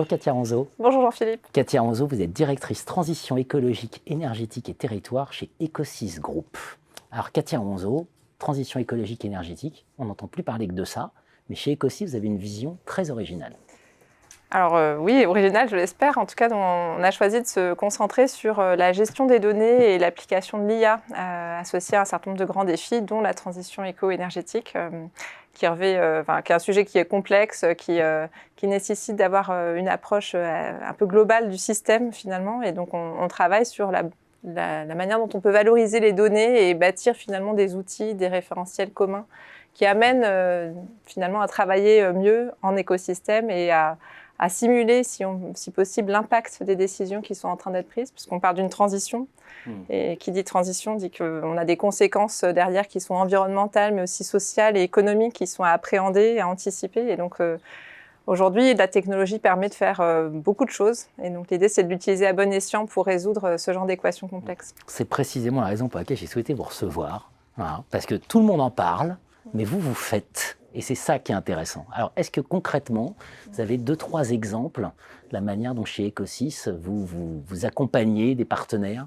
Bonjour Katia Ronzo. Bonjour Jean-Philippe. Katia Ronzo, vous êtes directrice transition écologique, énergétique et territoire chez Ecosys Group. Alors Katia Ronzo, transition écologique énergétique, on n'entend plus parler que de ça, mais chez Ecosys, vous avez une vision très originale. Alors oui, original, je l'espère. En tout cas, on a choisi de se concentrer sur la gestion des données et l'application de l'IA associée à un certain nombre de grands défis, dont la transition éco-énergétique, qui est un sujet qui est complexe, qui nécessite d'avoir une approche un peu globale du système finalement. Et donc, on travaille sur la manière dont on peut valoriser les données et bâtir finalement des outils, des référentiels communs qui amènent finalement à travailler mieux en écosystème et à simuler, si possible, l'impact des décisions qui sont en train d'être prises, puisqu'on parle d'une transition. Et qui dit transition dit qu'on a des conséquences derrière qui sont environnementales, mais aussi sociales et économiques qui sont à appréhender, à anticiper. Et donc, aujourd'hui, la technologie permet de faire beaucoup de choses. Et donc, l'idée, c'est de l'utiliser à bon escient pour résoudre ce genre d'équations complexes. C'est précisément la raison pour laquelle j'ai souhaité vous recevoir, parce que tout le monde en parle, mais vous faites. Et c'est ça qui est intéressant. Alors, est-ce que concrètement, vous avez 2-3 exemples de la manière dont chez Ecosys, vous accompagnez des partenaires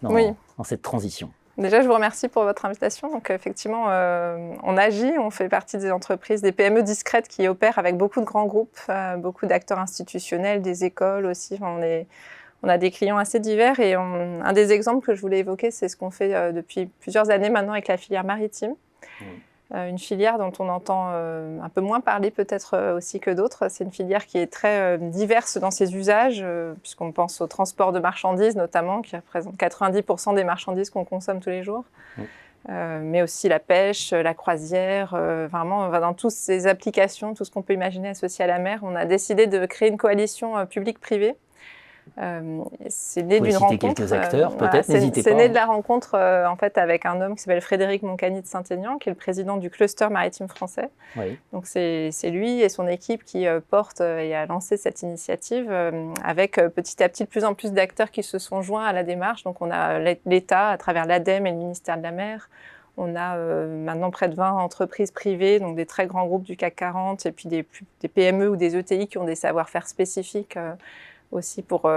dans cette transition? Déjà, je vous remercie pour votre invitation. Donc, effectivement, on agit, on fait partie des entreprises, des PME discrètes qui opèrent avec beaucoup de grands groupes, beaucoup d'acteurs institutionnels, des écoles aussi. On a des clients assez divers. Et un des exemples que je voulais évoquer, c'est ce qu'on fait depuis plusieurs années maintenant avec la filière maritime. Une filière dont on entend un peu moins parler peut-être aussi que d'autres. C'est une filière qui est très diverse dans ses usages, puisqu'on pense au transport de marchandises notamment, qui représente 90% des marchandises qu'on consomme tous les jours, mais aussi la pêche, la croisière, vraiment dans toutes ces applications, tout ce qu'on peut imaginer associé à la mer. On a décidé de créer une coalition publique-privée. C'est né d'une rencontre. Quelques acteurs, peut-être, n'hésitez pas. C'est né de la rencontre en fait avec un homme qui s'appelle Frédéric Moncani de Saint-Aignan, qui est le président du cluster maritime français. Oui. Donc c'est lui et son équipe qui portent et a lancé cette initiative avec petit à petit de plus en plus d'acteurs qui se sont joints à la démarche. Donc on a l'État à travers l'ADEME et le ministère de la Mer. On a maintenant près de 20 entreprises privées, donc des très grands groupes du CAC 40 et puis des PME ou des ETI qui ont des savoir-faire spécifiques aussi pour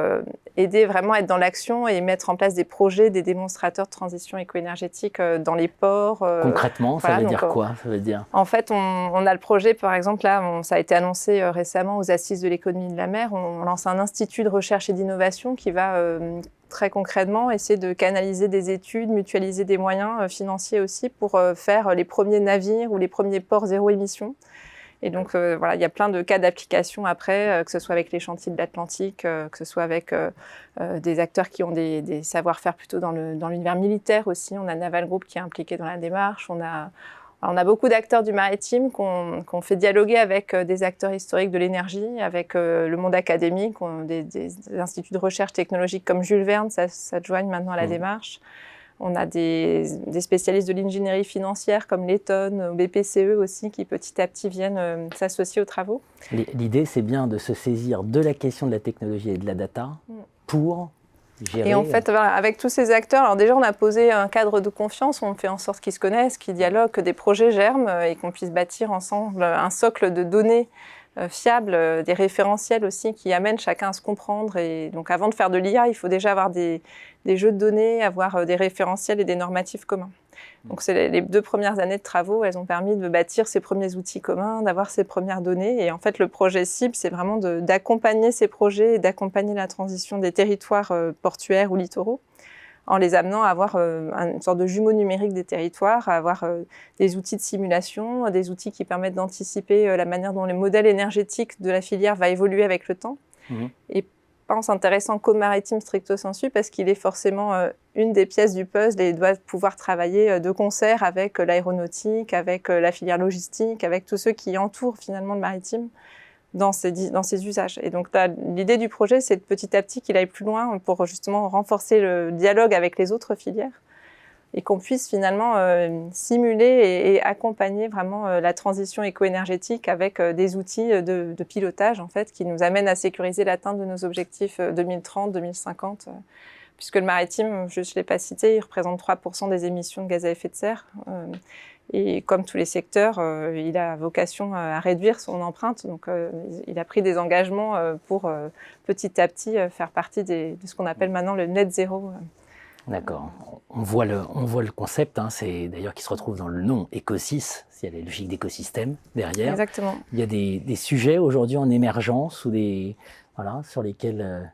aider vraiment à être dans l'action et mettre en place des projets, des démonstrateurs de transition éco-énergétique dans les ports. Concrètement, ça veut dire quoi? Ça veut dire... En fait, on a le projet, par exemple, là, ça a été annoncé récemment aux Assises de l'économie de la mer. On lance un institut de recherche et d'innovation qui va très concrètement essayer de canaliser des études, mutualiser des moyens financiers aussi pour faire les premiers navires ou les premiers ports zéro émission. Et donc, voilà, il y a plein de cas d'application après, que ce soit avec les chantiers de l'Atlantique, que ce soit avec des acteurs qui ont des savoir-faire plutôt dans l'univers militaire aussi. On a Naval Group qui est impliqué dans la démarche. On a beaucoup d'acteurs du maritime qu'on fait dialoguer avec des acteurs historiques de l'énergie, avec le monde académique, des instituts de recherche technologique comme Jules Verne, ça joigne maintenant à la démarche. On a des spécialistes de l'ingénierie financière comme l'Eton, BPCE aussi, qui petit à petit viennent s'associer aux travaux. L'idée, c'est bien de se saisir de la question de la technologie et de la data pour gérer... Et en fait, voilà, avec tous ces acteurs, alors déjà, on a posé un cadre de confiance, on fait en sorte qu'ils se connaissent, qu'ils dialoguent, que des projets germent et qu'on puisse bâtir ensemble un socle de données fiables, des référentiels aussi qui amènent chacun à se comprendre. Et donc, avant de faire de l'IA, il faut déjà avoir des jeux de données, avoir des référentiels et des normatifs communs. Donc, c'est les 2 premières années de travaux, elles ont permis de bâtir ces premiers outils communs, d'avoir ces premières données. Et en fait, le projet cible, c'est vraiment d'accompagner ces projets et d'accompagner la transition des territoires portuaires ou littoraux, en les amenant à avoir une sorte de jumeau numérique des territoires, à avoir des outils de simulation, des outils qui permettent d'anticiper la manière dont le modèle énergétique de la filière va évoluer avec le temps. Et pas en s'intéressant qu'au maritime stricto sensu, parce qu'il est forcément une des pièces du puzzle et doit pouvoir travailler de concert avec l'aéronautique, avec la filière logistique, avec tous ceux qui entourent finalement le maritime dans ses usages. Et donc l'idée du projet, c'est de petit à petit qu'il aille plus loin pour justement renforcer le dialogue avec les autres filières et qu'on puisse finalement simuler et accompagner vraiment la transition éco-énergétique avec des outils de pilotage en fait, qui nous amènent à sécuriser l'atteinte de nos objectifs 2030-2050, puisque le maritime, je ne l'ai pas cité, il représente 3% des émissions de gaz à effet de serre. Et comme tous les secteurs, il a vocation à réduire son empreinte. Donc, il a pris des engagements pour petit à petit faire partie de ce qu'on appelle maintenant le net zéro. D'accord. On voit le concept, hein, c'est d'ailleurs qui se retrouve dans le nom Ecosys, il y a les logiques d'écosystème derrière. Exactement. Il y a des sujets aujourd'hui en émergence ou voilà, sur lesquels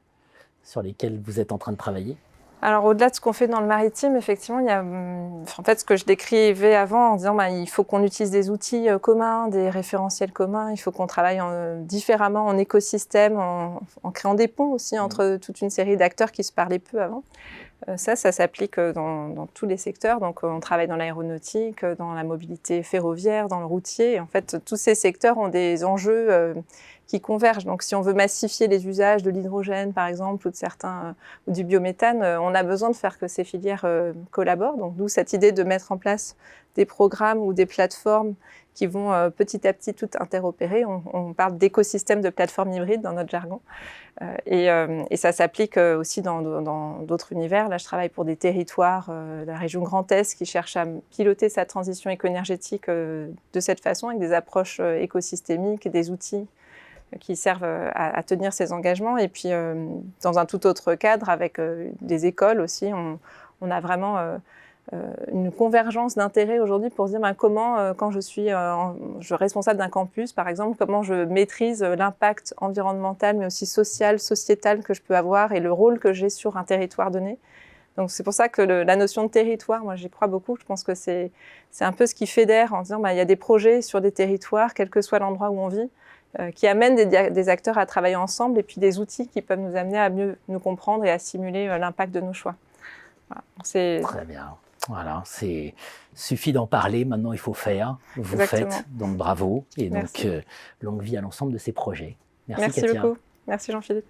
vous êtes en train de travailler. Alors, au-delà de ce qu'on fait dans le maritime, effectivement, il y a en fait ce que je décrivais avant en disant il faut qu'on utilise des outils communs, des référentiels communs, il faut qu'on travaille différemment en écosystème, en créant des ponts aussi entre toute une série d'acteurs qui se parlaient peu avant. Ça s'applique dans tous les secteurs. Donc, on travaille dans l'aéronautique, dans la mobilité ferroviaire, dans le routier. Et en fait, tous ces secteurs ont des enjeux qui convergent. Donc, si on veut massifier les usages de l'hydrogène, par exemple, ou du biométhane, on a besoin de faire que ces filières collaborent. Donc, d'où cette idée de mettre en place des programmes ou des plateformes qui vont petit à petit tout interopérer. On parle d'écosystème de plateformes hybrides dans notre jargon. Et ça s'applique aussi dans d'autres univers. Là, je travaille pour des territoires de la région Grand Est qui cherchent à piloter sa transition éco-énergétique de cette façon, avec des approches écosystémiques et des outils qui servent à tenir ces engagements. Et puis, dans un tout autre cadre, avec des écoles aussi, on a vraiment une convergence d'intérêts aujourd'hui pour se dire comment, quand je suis responsable d'un campus, par exemple, comment je maîtrise l'impact environnemental, mais aussi social, sociétal que je peux avoir et le rôle que j'ai sur un territoire donné. Donc, c'est pour ça que la notion de territoire, moi, j'y crois beaucoup. Je pense que c'est un peu ce qui fédère en disant il y a des projets sur des territoires, quel que soit l'endroit où on vit, qui amènent des acteurs à travailler ensemble et puis des outils qui peuvent nous amener à mieux nous comprendre et à simuler l'impact de nos choix. Voilà. Très bien. Voilà, suffit d'en parler, maintenant il faut faire. Vous Exactement. faites, donc bravo. Et Merci. donc, longue vie à l'ensemble de ces projets. Merci Merci Katia. beaucoup. Merci Jean-Philippe.